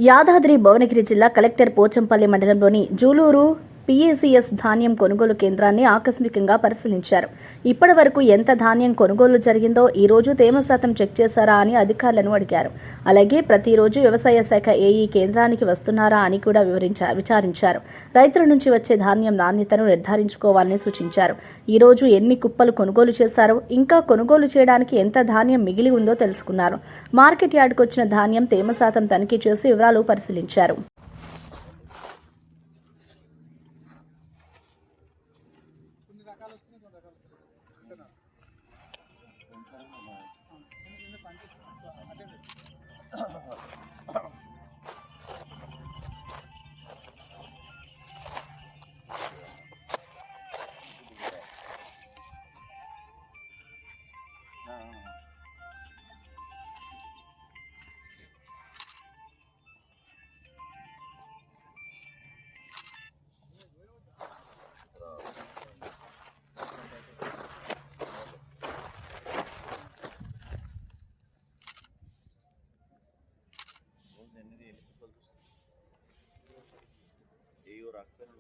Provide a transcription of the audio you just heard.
యాదాద్రి భువనగిరి జిల్లా కలెక్టర్ పోచంపల్లి మండలంలోని జూలూరు పీఏసీఎస్ ధాన్యం కొనుగోలు కేంద్రాన్ని ఆకస్మికంగా పరిశీలించారు. ఇప్పటి వరకు ఎంత ధాన్యం కొనుగోలు జరిగిందో ఈ రోజు తేమ శాతం చెక్ చేశారా అని అధికారులను అడిగారు. అలాగే ప్రతిరోజు వ్యవసాయ శాఖ ఏఈ కేంద్రానికి వస్తున్నారా అని కూడా విచారించారు. రైతుల నుంచి వచ్చే ధాన్యం నాణ్యతను నిర్ధారించుకోవాలని సూచించారు. ఈ రోజు ఎన్ని కుప్పలు కొనుగోలు చేశారో, ఇంకా కొనుగోలు చేయడానికి ఎంత ధాన్యం మిగిలి ఉందో తెలుసుకున్నారు. మార్కెట్ యార్డుకు వచ్చిన ధాన్యం తేమ శాతం తనిఖీ చేసి వివరాలు పరిశీలించారు. ఏ రాకపోయినా